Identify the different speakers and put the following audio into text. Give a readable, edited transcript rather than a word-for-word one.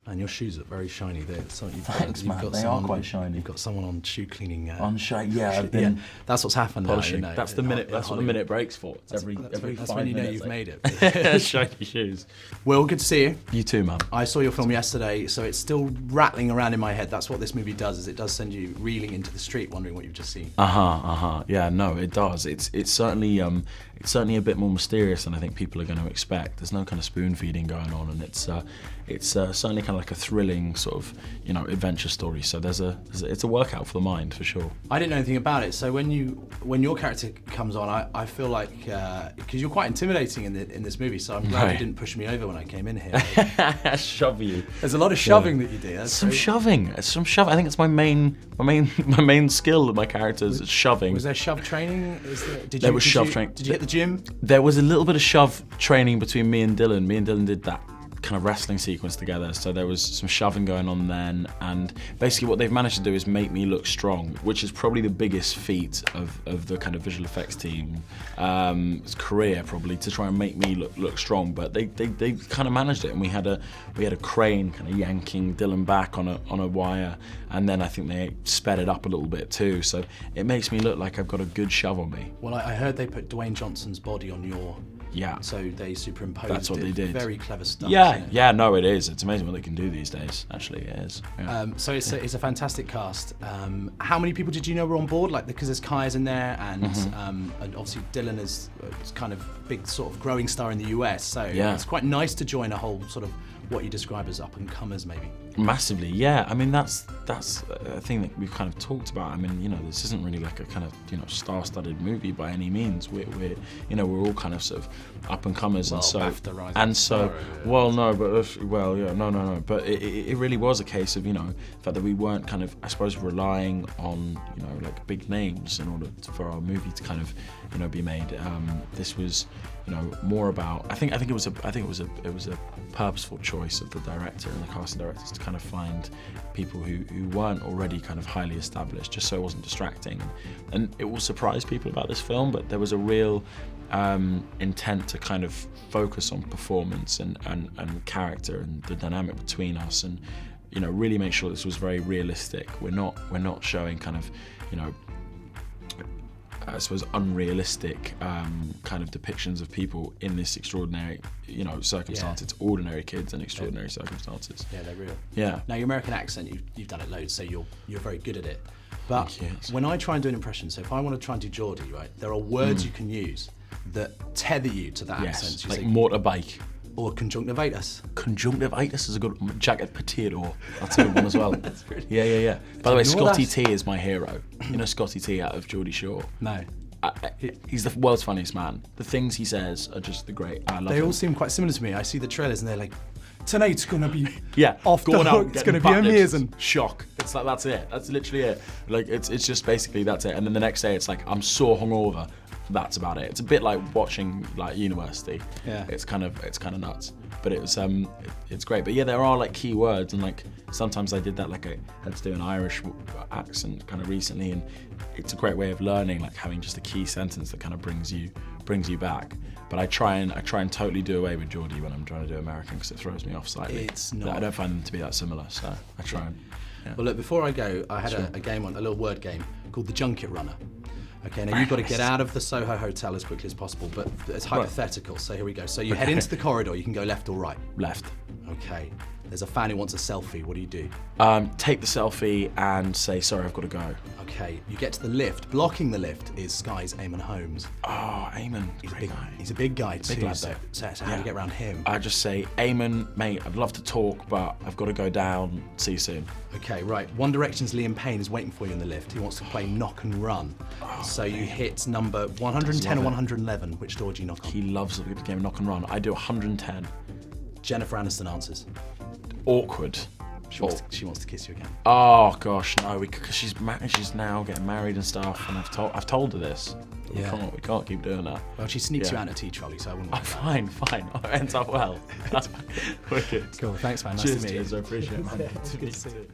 Speaker 1: And your shoes look very shiny.
Speaker 2: Thanks, man. They are quite shiny.
Speaker 1: You've got someone on shoe cleaning.
Speaker 2: Yeah, I've been
Speaker 1: that's what's happened.
Speaker 2: polishing.
Speaker 1: Now,
Speaker 2: That's the minute. That's what the minute breaks for. It's every
Speaker 1: that's
Speaker 2: 5
Speaker 1: when you know
Speaker 2: minutes,
Speaker 1: you've
Speaker 2: like,
Speaker 1: made it.
Speaker 2: shiny shoes.
Speaker 1: Will, good to see you.
Speaker 2: You too, man.
Speaker 1: I saw your film yesterday, so it's still rattling around in my head. That's what this movie does, is it does send you reeling into the street, wondering what you've just seen.
Speaker 2: Yeah, no, it does. It's certainly a bit more mysterious than I think people are going to expect. There's no kind of spoon feeding going on, and it's certainly kind of like a thrilling sort of adventure story. So it's a workout for the mind for sure.
Speaker 1: I didn't know anything about it, so when your character comes on, I feel like because you're quite intimidating in this movie, so I'm glad you didn't push me over when I came in here.
Speaker 2: Shove you.
Speaker 1: There's a lot of shoving that you do. That's
Speaker 2: some shoving. I think it's my main skill of my characters is shoving.
Speaker 1: Was there shove training?
Speaker 2: There was shove training.
Speaker 1: Did you hit the gym?
Speaker 2: There was a little bit of shove training between me and Dylan. Me and Dylan did that kind of wrestling sequence together, so there was some shoving going on then, and basically what they've managed to do is make me look strong, which is probably the biggest feat of the kind of visual effects team career, probably, to try and make me look strong, but they kind of managed it, and we had a crane kind of yanking Dylan back on a wire, and then I think they sped it up a little bit too, so it makes me look like I've got a good shove on me.
Speaker 1: Well, I heard they put Dwayne Johnson's body on your...
Speaker 2: Yeah.
Speaker 1: So they superimposed.
Speaker 2: That's what they did.
Speaker 1: Very clever stuff.
Speaker 2: Yeah, no, it is. It's amazing what they can do these days. Actually, it is. Yeah.
Speaker 1: So it's a fantastic cast. How many people did you know were on board? Like, because there's Kaya's in there, and obviously Dylan is kind of big sort of growing star in the US. So it's quite nice to join a whole sort of what you describe as up and comers, maybe.
Speaker 2: Massively, yeah. I mean, that's a thing that we've kind of talked about. I mean, this isn't really like a kind of star-studded movie by any means. We're all kind of sort of up and comers,
Speaker 1: no, but
Speaker 2: But it really was a case of the fact that we weren't kind of, I suppose, relying on like big names in order for our movie to kind of be made. This was more about. I think it was a purposeful choice of the director and the casting directors to kind of find people who weren't already kind of highly established, just so it wasn't distracting. And it will surprise people about this film, but there was a real intent to kind of focus on performance and character and the dynamic between us, and really make sure this was very realistic. We're not showing kind of I suppose unrealistic kind of depictions of people in this extraordinary, circumstance. It's ordinary kids in extraordinary circumstances.
Speaker 1: Yeah, they're real.
Speaker 2: Yeah.
Speaker 1: Now, your American accent, you've done it loads, so you're very good at it. But when I try and do an impression, so if I want to try and do Geordie, right, there are words you can use that tether you to that accent.
Speaker 2: Yes, like motorbike.
Speaker 1: Or conjunctivitis.
Speaker 2: Conjunctivitis is a good jacket potato. That's a good one as well. Yeah. By the way, Scotty T is my hero. You know Scotty T out of Geordie Shore?
Speaker 1: No.
Speaker 2: He's the world's funniest man. The things he says are just the great. I love him.
Speaker 1: They all seem quite similar to me. I see the trailers and they're like, tonight's gonna be off the hook. It's gonna be amazing.
Speaker 2: Shock. It's like that's it. That's literally it. Like it's just basically that's it. And then the next day it's like I'm so hungover. That's about it. It's a bit like watching like University.
Speaker 1: Yeah.
Speaker 2: It's kind of nuts, but it's great. But yeah, there are like key words, and like sometimes I did that, like I had to do an Irish accent kind of recently, and it's a great way of learning, like having just a key sentence that kind of brings you back. But I try and totally do away with Geordie when I'm trying to do American, because it throws me off slightly.
Speaker 1: It's not.
Speaker 2: I don't find them to be that similar, so I try and. Yeah.
Speaker 1: Well, look, before I go, I had a game on, a little word game called the Junket Runner. Okay, now you've got to get out of the Soho Hotel as quickly as possible, but it's hypothetical, so here we go. So you head into the corridor, you can go left or right?
Speaker 2: Left.
Speaker 1: Okay, there's a fan who wants a selfie, what do you do?
Speaker 2: Take the selfie and say, sorry, I've got to go.
Speaker 1: Okay, you get to the lift. Blocking the lift is Sky's Eamon Holmes.
Speaker 2: Oh, Eamon,
Speaker 1: he's a big guy too,
Speaker 2: big lad,
Speaker 1: so how do you get around him?
Speaker 2: I just say, Eamon, mate, I'd love to talk, but I've got to go down. See you soon.
Speaker 1: Okay, right. One Direction's Liam Payne is waiting for you in the lift. He wants to play Knock and Run. So you hit number 110 or 111. Which door do you knock on?
Speaker 2: He loves the game of Knock and Run. I do 110.
Speaker 1: Jennifer Aniston answers.
Speaker 2: Awkward.
Speaker 1: She wants to kiss you again.
Speaker 2: Oh gosh, no, because she's now getting married and stuff, and I've told her this.
Speaker 1: Yeah.
Speaker 2: We can't keep doing that.
Speaker 1: Well, she sneaks you out in a tea trolley, so I wouldn't.
Speaker 2: Oh, fine. Oh, it ends up well. Wicked.
Speaker 1: Cool. Thanks, man. Nice
Speaker 2: Cheers,
Speaker 1: to meet you.
Speaker 2: I appreciate it, man.
Speaker 1: Good to see you.